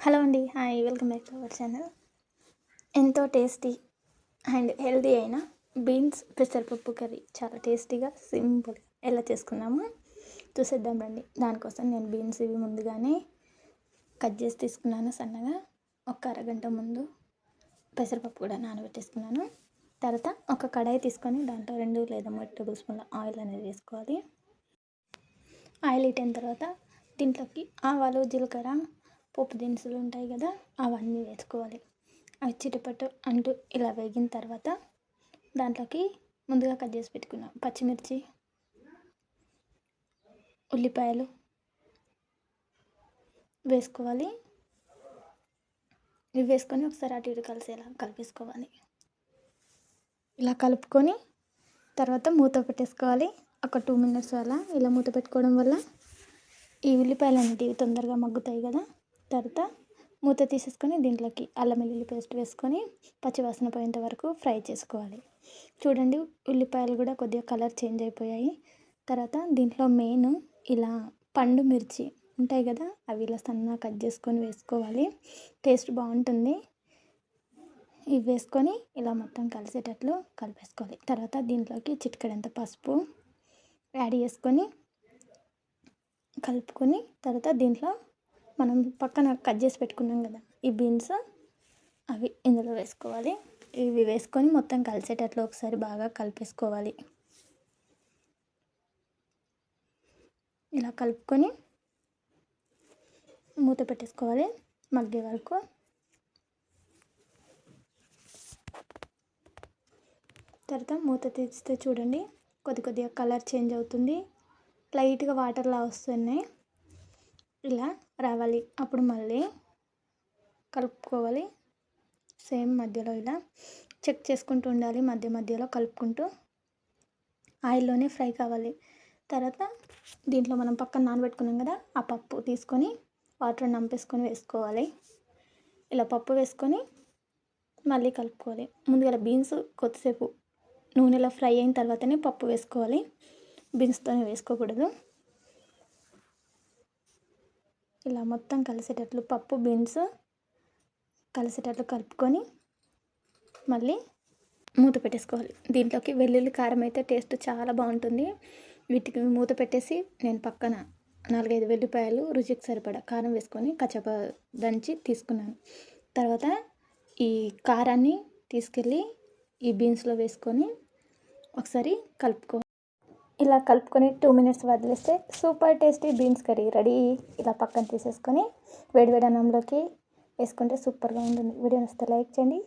Hello అండి. Hi. Welcome back to our channel. ఎంతో tasty and healthy అయిన beans పెసరపప్పు కర్రీ చాలా టేస్టీగా సింపుల్ ఎలా చేసుకున్నామో చూసేద్దాం రండి. దానికోసం నేను బీన్స్ ఇవి ముందుగానే కట్ చేసి తీసుకున్నాను సన్నగా. ఒక అరగంట ముందు పెసరపప్పు కూడా నానబెట్టేసుకున్నాను. తర్వాత ఒక కడాయి తీసుకొని దాంట్లో 2 లేదా 3 టేబుల్ స్పూన్ల ఆయిల్ అనేది వేసుకోవాలి. ఆయిల్ హీట్ అయిన తర్వాత దీంట్లోకి ఆవాలు, జీలకర్ర, పోపు దినుసులు ఉంటాయి కదా, అవన్నీ వేసుకోవాలి. అవి చిటపట్టు అంటూ ఇలా వేగిన తర్వాత దాంట్లోకి ముందుగా కట్ చేసి పెట్టుకున్నాం పచ్చిమిర్చి, ఉల్లిపాయలు వేసుకోవాలి. ఇవి వేసుకొని ఒకసారి అటు ఇటు కలిసేలా కలిపేసుకోవాలి. ఇలా కలుపుకొని తర్వాత మూత పెట్టేసుకోవాలి. ఒక 2 minutes అలా ఇలా మూత పెట్టుకోవడం వల్ల ఈ ఉల్లిపాయలు అనేటివి తొందరగా మగ్గుతాయి కదా. తర్వాత మూత తీసేసుకొని దీంట్లోకి అల్లం వెల్లుల్లి పేస్ట్ వేసుకొని పచ్చివాసన పోయేంత వరకు ఫ్రై చేసుకోవాలి. చూడండి, ఉల్లిపాయలు కూడా కొద్దిగా కలర్ చేంజ్ అయిపోయాయి. తర్వాత దీంట్లో మెయిన్ ఇలా పండు మిర్చి ఉంటాయి కదా, అవి ఇలా సన్నగా కట్ చేసుకొని వేసుకోవాలి. టేస్ట్ బాగుంటుంది. ఇవి వేసుకొని ఇలా మొత్తం కలిసేటట్లు కలిపేసుకోవాలి. తర్వాత దీంట్లోకి చిటికెడంత పసుపు యాడ్ చేసుకొని కలుపుకొని తర్వాత దీంట్లో మనం పక్కన కట్ చేసి పెట్టుకున్నాం కదా ఈ బీన్స్, అవి ఇందులో వేసుకోవాలి. ఇవి వేసుకొని మొత్తం కలిసేటట్లు ఒకసారి బాగా కలిపేసుకోవాలి. ఇలా కలుపుకొని మూత పెట్టేసుకోవాలి మగ్గే వరకు. తర్వాత మూత తీస్తే చూడండి, కొద్దిగా కలర్ చేంజ్ అవుతుంది. లైట్గా వాటర్లా వస్తున్నాయి. ఇలా రావాలి. అప్పుడు మళ్ళీ కలుపుకోవాలి. సేమ్ మధ్యలో ఇలా చెక్ చేసుకుంటూ ఉండాలి. మధ్యలో కలుపుకుంటూ ఆయిల్లోనే ఫ్రై కావాలి. తర్వాత దీంట్లో మనం పక్కన నానబెట్టుకున్నాం కదా, ఆ పప్పు తీసుకొని వాటర్ నంపేసుకొని వేసుకోవాలి. ఇలా పప్పు వేసుకొని మళ్ళీ కలుపుకోవాలి. ముందుగా బీన్స్ కొద్దిసేపు నూనెలో ఫ్రై అయిన తర్వాతనే పప్పు వేసుకోవాలి. బీన్స్తోనే వేసుకోకూడదు. ఇలా మొత్తం కలిసేటట్లు పప్పు బీన్స్ కలిసేటట్లు కలుపుకొని మళ్ళీ మూత పెట్టేసుకోవాలి. దీంట్లోకి వెల్లుల్లి కారం అయితే టేస్ట్ చాలా బాగుంటుంది. వీటికి మూత పెట్టేసి నేను పక్కన 4-5 వెల్లిపాయలు రుచికి సరిపడా కారం వేసుకొని కచ్చప దంచి తీసుకున్నాను. తర్వాత ఈ కారాన్ని తీసుకెళ్ళి ఈ బీన్స్లో వేసుకొని ఒకసారి కలుపుకోవాలి. ఇలా కలుపుకొని 2 minutes వదిలేస్తే super tasty beans curry ready. ఇలా పక్కన తీసేసుకొని వేడివేడి అన్నంలోకి వేసుకుంటే సూపర్గా ఉంటుంది. వీడియో నచ్చితే లైక్ చేయండి,